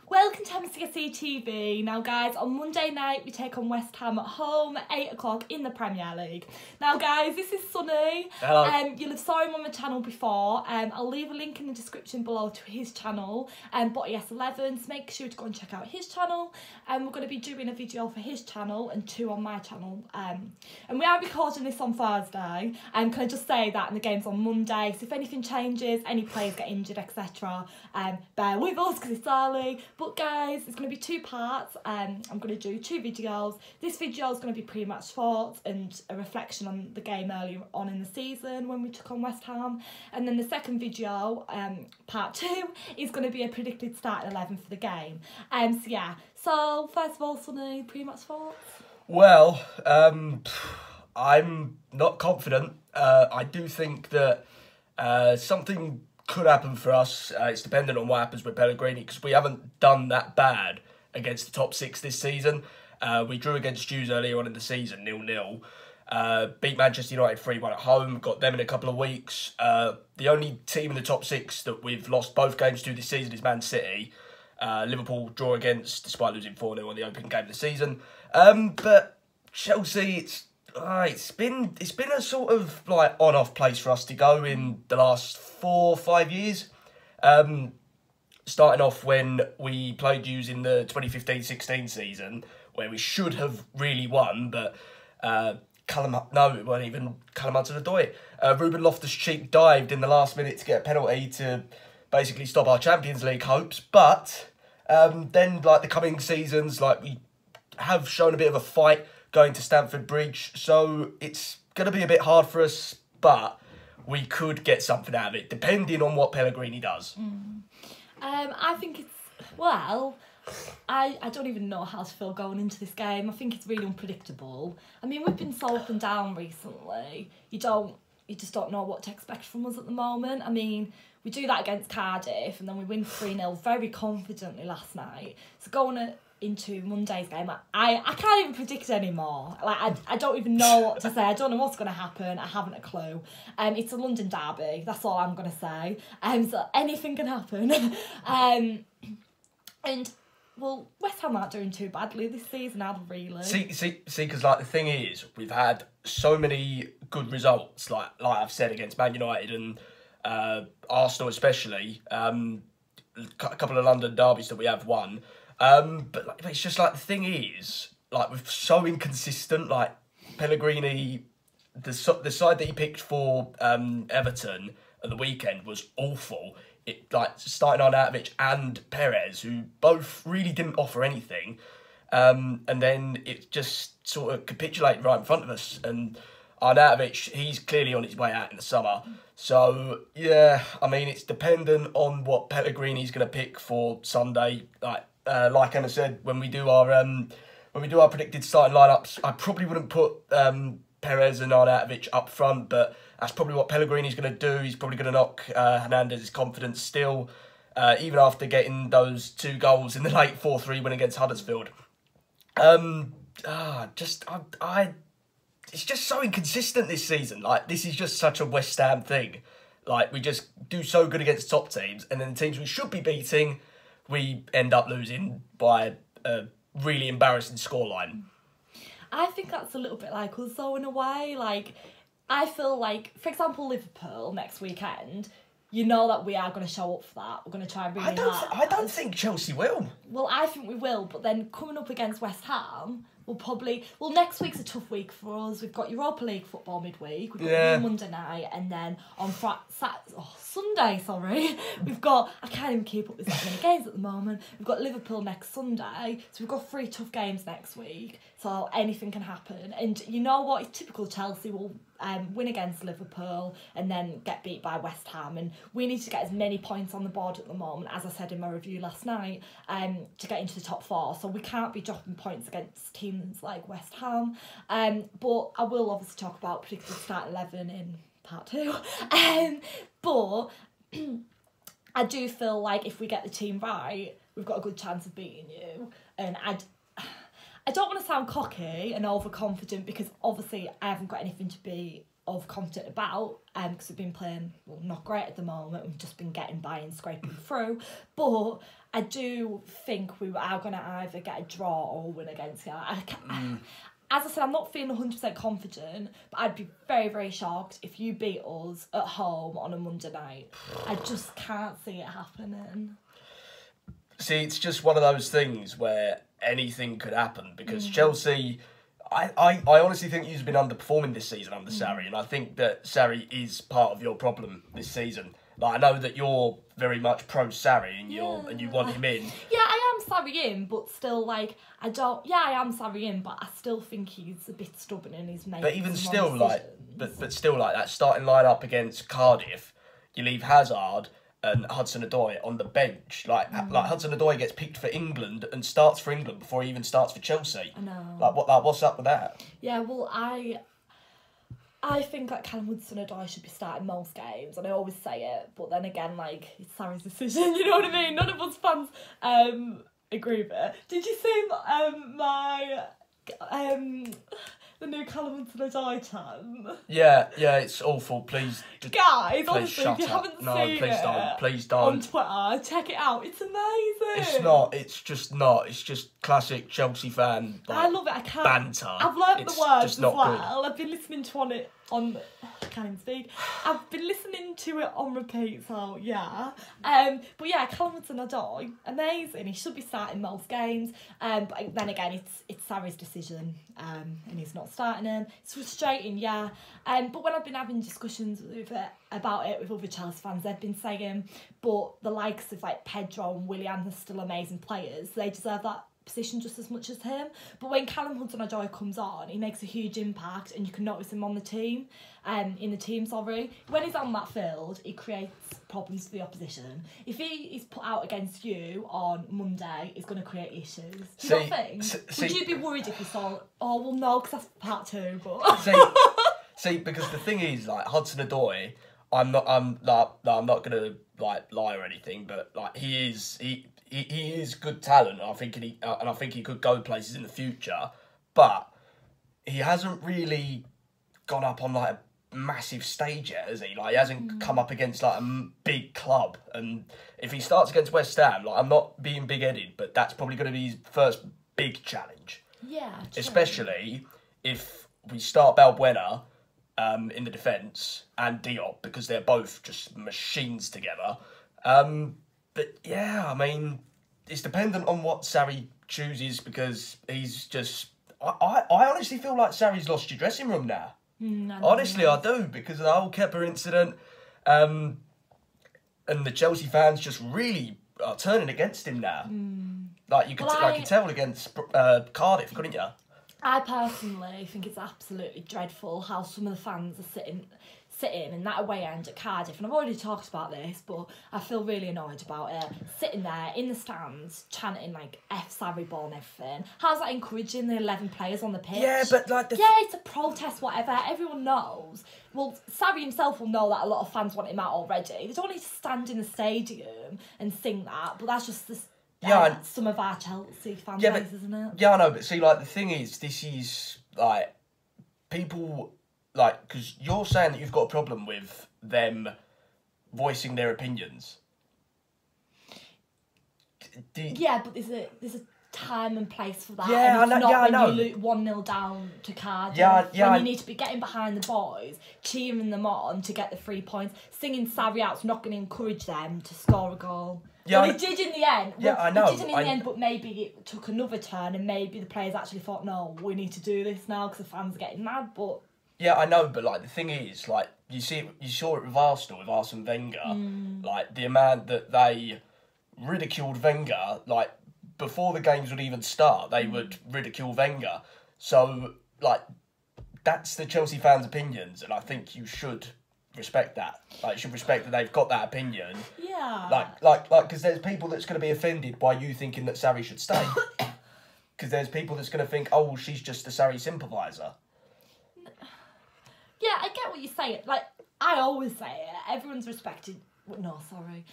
Welcome to MCSE TV. Now guys, on Monday night we take on West Ham at home at 8 o'clock in the Premier League. Now guys, this is Sonny. Hello. You'll have saw him on the channel before. I'll leave a link in the description below to his channel, BOTTYS 11, so make sure to go and check out his channel. We're going to be doing a video for his channel and 2 on my channel. And we are recording this on Thursday. Can I just say that, and the game's on Monday, so if anything changes, any players get injured, etc., bear with us because it's early. But guys, it's going to be 2 parts. I'm going to do 2 videos. This video is going to be pretty much thoughts and a reflection on the game earlier on in the season when we took on West Ham. And then the second video, part 2, is going to be a predicted starting 11 for the game. So yeah, so first of all, Sonny, pretty much thoughts? Well, I'm not confident. I do think that something could happen for us. It's dependent on what happens with Pellegrini, because we haven't done that bad against the top 6 this season. We drew against Jews earlier on in the season, 0-0. Beat Manchester United 3-1 at home, got them in a couple of weeks. The only team in the top 6 that we've lost both games to this season is Man City. Liverpool draw against, despite losing 4-0 on the opening game of the season. But Chelsea, it's been a sort of like on-off place for us to go in the last 4 or 5 years. Starting off when we played you in the 2015-16 season, where we should have really won, but it wasn't even Callum Hudson-Odoi. Ruben Loftus-Cheek dived in the last minute to get a penalty to basically stop our Champions League hopes. But then, like the coming seasons, like we have shown a bit of a fight going to Stamford Bridge, so it's going to be a bit hard for us, but we could get something out of it, depending on what Pellegrini does. I think it's, well, I don't even know how to feel going into this game. I think it's really unpredictable. I mean, we've been so up and down recently. You just don't know what to expect from us at the moment. I mean, we do that against Cardiff, and then we win 3-0 very confidently last night. So going into Monday's game, I can't even predict anymore. Like, I don't even know what to say. I don't know what's going to happen. I haven't a clue. It's a London derby. That's all I'm going to say. So anything can happen. And well, West Ham aren't doing too badly this season, are they, really? See, because like the thing is, we've had so many good results, like I've said, against Man United and Arsenal especially. A couple of London derbies that we have won. But like, it's just like the thing is, like we're so inconsistent. Like Pellegrini, the side that he picked for Everton at the weekend was awful. It like starting Arnautovic and Perez, who both really didn't offer anything, and then it just sort of capitulated right in front of us. And Arnautovic, he's clearly on his way out in the summer. So yeah, I mean it's dependent on what Pellegrini's going to pick for Sunday. Like Emma said, when we do our predicted starting lineups, I probably wouldn't put Perez and Arnautovic up front, but that's probably what Pellegrini's going to do. He's probably going to knock Hernandez's confidence still, even after getting those 2 goals in the late 4-3 win against Huddersfield. It's just so inconsistent this season. Like, this is just such a West Ham thing. Like, we just do so good against top teams, and then the teams we should be beating, we end up losing by a really embarrassing scoreline. I think that's a little bit like us though, in a way. Like, I feel like, for example, Liverpool next weekend, you know that we are going to show up for that. We're going to try really hard. I don't think Chelsea will. Well, I think we will, but then coming up against West Ham, we'll probably... Well, next week's a tough week for us. We've got Europa League football midweek. We've got Monday night, and then on Sunday, we've got... I can't even keep up with that many games at the moment. We've got Liverpool next Sunday, so we've got 3 tough games next week, so anything can happen. And you know what? It's typical Chelsea. Will win against Liverpool and then get beat by West Ham, and we need to get as many points on the board at the moment, as I said in my review last night, to get into the top 4, so we can't be dropping points against teams like West Ham. But I will obviously talk about predicted start 11 in part 2. But I do feel like if we get the team right, we've got a good chance of beating you. And I don't want to sound cocky and overconfident, because obviously I haven't got anything to be confident about, because we've been playing, well, not great at the moment. We've just been getting by and scraping through. But I do think we are going to either get a draw or win against you. As I said, I'm not feeling 100% confident, but I'd be very, very shocked if you beat us at home on a Monday night. I just can't see it happening. See, it's just one of those things where anything could happen, because Chelsea... I honestly think you've been underperforming this season under Sarri, and I think that Sarri is part of your problem this season. Like, I know that you're very much pro Sarri and you want him in. Yeah, I am Sarri in, but still, like, I am Sarri in, but I still think he's a bit stubborn in his making. But even still, like, but still, like, that starting line-up against Cardiff, you leave Hazard and Hudson-Odoi on the bench. Like Hudson-Odoi gets picked for England and starts for England before he even starts for Chelsea. I know. What's up with that? Yeah, well, I think that Callum Hudson-Odoi should be starting most games, and I always say it, but then again, like, it's Sarri's decision, you know what I mean? None of us fans agree with it. Did you see the new Callum Hudson-Odoi term? Yeah, it's awful. Please, guys, honestly, if you haven't seen it, please don't. On Twitter, check it out. It's amazing. It's not. It's just not. It's just classic Chelsea fan. Like, I love it. I can't. Banter. I've learnt the words as well. Good. I've been listening to it on. I can't even speak. I've been listening to it on repeat. So yeah. But yeah, Callum Hudson-Odoi, amazing. He should be starting most games. But then again, it's Sarri's decision. And he's not starting him. It's frustrating, yeah. But when I've been having discussions about it with other Chelsea fans, they've been saying, but the likes of like Pedro and Willian are still amazing players. They deserve that position just as much as him. But when Callum Hudson-Odoi comes on, he makes a huge impact, and you can notice him on the team. When he's on that field, he creates problems for the opposition. If he is put out against you on Monday, he's going to create issues. Do you not think? Would you be worried if you saw? Oh well, no, because that's part 2. But see, because the thing is, like, Hudson-Odoi, I'm not gonna like lie or anything, but like he is good talent. I think he could go places in the future, but he hasn't really gone up on like a massive stage yet, has he? Like, he hasn't come up against like a big club, and if he starts against West Ham, like, I'm not being big-headed, but that's probably going to be his first big challenge. Yeah, true. Especially if we start Balbuena in the defence and Diop, because they're both just machines together. But yeah, I mean, it's dependent on what Sarri chooses, because he's just... I honestly feel like Sarri's lost your dressing room now. Honestly, I do, because of the whole Kepa incident, and the Chelsea fans just really are turning against him now. Like, you could tell against Cardiff, couldn't you? I personally think it's absolutely dreadful how some of the fans are sitting in that away end at Cardiff, and I've already talked about this, but I feel really annoyed about it. Sitting there in the stands, chanting like F Sarri ball and everything. How's that encouraging the 11 players on the pitch? Yeah, but like it's a protest, whatever. Everyone knows. Well, Sarri himself will know that a lot of fans want him out already. They don't need to stand in the stadium and sing that, but that's just this. Some of our Chelsea fan base, isn't it? Yeah, I know, but see, like, the thing is, this is, like, people, like, because you're saying that you've got a problem with them voicing their opinions. Yeah, but there's a time and place for that. Yeah, and it's I know. When you lose 1-0 down to Cardiff. When you need to be getting behind the boys, cheering them on to get the 3 points, singing Sarri out's not going to encourage them to score a goal. Yeah, well, it did in the end. Yeah, I know. It did in the end, but maybe it took another turn, and maybe the players actually thought, no, we need to do this now because the fans are getting mad. But yeah, I know. But like, the thing is, like, you saw it with Arsenal, with Arsene Wenger. Like, the amount that they ridiculed Wenger, like, before the games would even start, they would ridicule Wenger. So, like, that's the Chelsea fans' opinions, and I think you should respect that. Like, you should respect that they've got that opinion. Yeah. Like, because there's people that's going to be offended by you thinking that Sarri should stay. Because there's people that's going to think, oh, she's just a Sarri sympathiser. Yeah, I get what you say. Like, I always say it. Everyone's respected. No, sorry.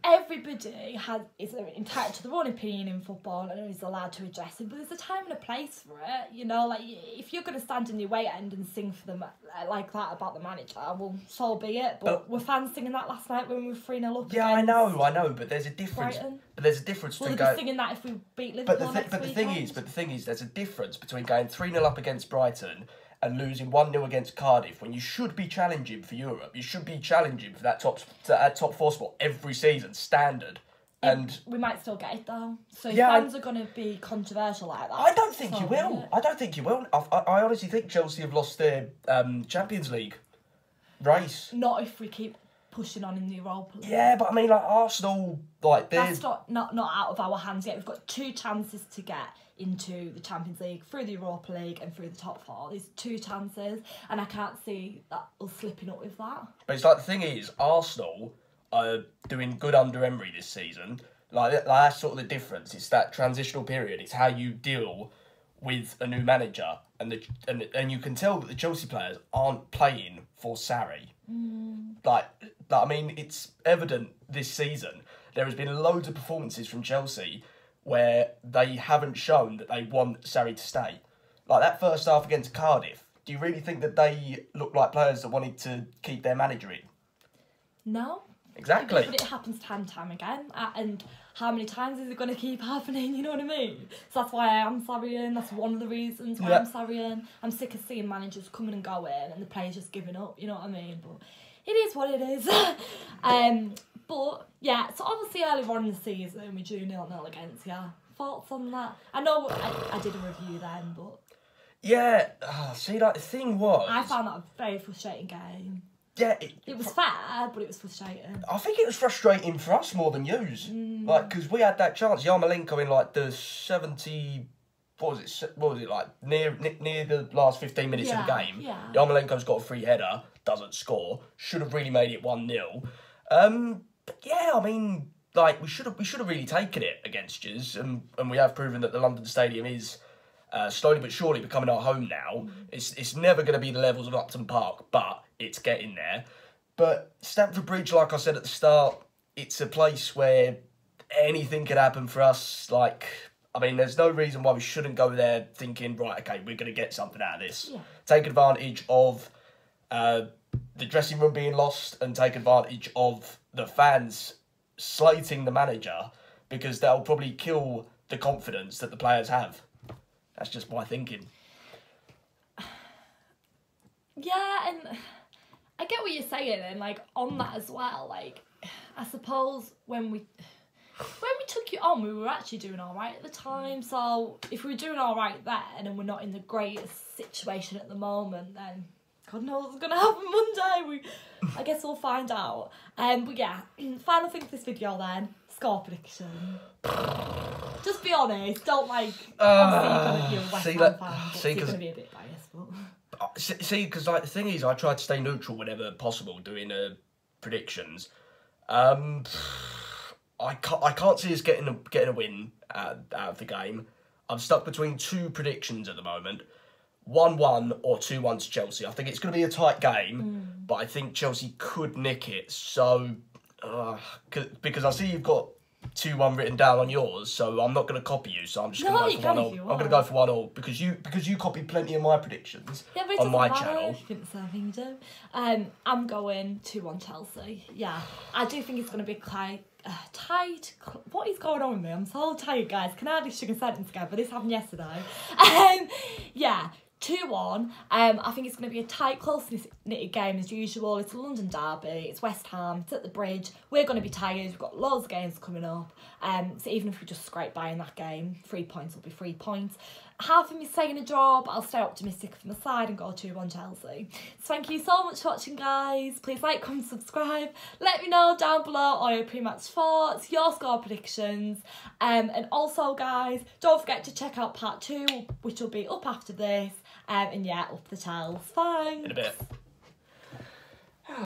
everybody is entitled to their own opinion in football and is allowed to address it, but there's a time and a place for it, you know, like if you're going to stand in the away end and sing for them like that about the manager, well, so be it, but were fans singing that last night when we were 3-0 up Yeah, I know, but there's a difference. Brighton? But there's a difference Well, between they'd be singing that if we beat Liverpool but the thing is, there's a difference between going 3-0 up against Brighton and losing 1-0 against Cardiff when you should be challenging for Europe. You should be challenging for that top 4 spot every season, standard. And we might still get it though. So fans are going to be controversial like that. I don't think you will. I don't think you will. I honestly think Chelsea have lost their Champions League race. Not if we keep pushing on in the Europa League. Yeah, but I mean, like Arsenal, like that's not out of our hands yet. We've got 2 chances to get into the Champions League through the Europa League and through the top 4. There's 2 chances, and I can't see that us slipping up with that. But it's like the thing is, Arsenal are doing good under Emery this season. Like that's sort of the difference. It's that transitional period. It's how you deal with a new manager, and you can tell that the Chelsea players aren't playing for Sarri. Like I mean, it's evident this season. There has been loads of performances from Chelsea where they haven't shown that they want Sarri to stay. Like that first half against Cardiff. Do you really think that they look like players that wanted to keep their manager in? No. Exactly. But it happens time and time again. And how many times is it going to keep happening? You know what I mean? So that's why I am Sarrian. That's one of the reasons why I'm Sarrian. I'm sick of seeing managers coming and going and the players just giving up. You know what I mean? But it is what it is. But yeah, so obviously earlier on in the season we drew 0-0 against you. Thoughts on that? I know I did a review then, but yeah. See, like the thing was, I found that a very frustrating game. Yeah, it was fair, but it was frustrating. I think it was frustrating for us more than yous. Like, because we had that chance. Yarmolenko in like the 70. What was it like near the last 15 minutes of the game? Yeah. Yarmolenko's got a free header, doesn't score. Should have really made it 1-0. But yeah, I mean, like we should have really taken it against yous, and we have proven that the London Stadium is slowly but surely becoming our home now. It's never going to be the levels of Upton Park, but it's getting there. But Stamford Bridge, like I said at the start, it's a place where anything could happen for us. Like, I mean, there's no reason why we shouldn't go there thinking, right, okay, we're going to get something out of this. Yeah. Take advantage of the dressing room being lost and take advantage of the fans slating the manager, because they'll probably kill the confidence that the players have. That's just my thinking. Yeah, and I get what you're saying, and like on that as well, like I suppose when we took you on, we were actually doing all right at the time. So if we were doing all right then, and we're not in the greatest situation at the moment, then God knows what's gonna happen Monday. I guess we'll find out. But yeah, final thing for this video then: score prediction. Just be honest. Don't like. Obviously, you're a West Ham fan, but you're gonna be a bit biased, but. See, because like the thing is, I try to stay neutral whenever possible doing predictions. I can't see us getting a win out of the game. I'm stuck between 2 predictions at the moment: 1-1 or 2-1 to Chelsea. I think it's going to be a tight game, but I think Chelsea could nick it. So, because I see you've got 2-1 written down on yours, so I'm not going to copy you. So I'm just going to go for 1-0. I'm going to go for 1-0 because you copied plenty of my predictions on my channel. You didn't say anything, do. I'm going 2-1 Chelsea. Yeah, I do think it's going to be tight. What is going on with me? I'm so tired, guys. Can I hardly string a sentence together? This happened yesterday. Yeah. 2-1. I think it's going to be a tight, close-knitted game as usual. It's a London derby. It's West Ham. It's at the Bridge. We're going to be tired. We've got loads of games coming up. So even if we just scrape by in that game, 3 points will be 3 points. Half of me saying a draw, but I'll stay optimistic from the side and go 2-1 Chelsea. So thank you so much for watching, guys. Please like, comment, subscribe. Let me know down below all your pre-match thoughts, your score predictions. And also, guys, don't forget to check out part 2, which will be up after this. And yeah, up the Chels. Thanks. In a bit.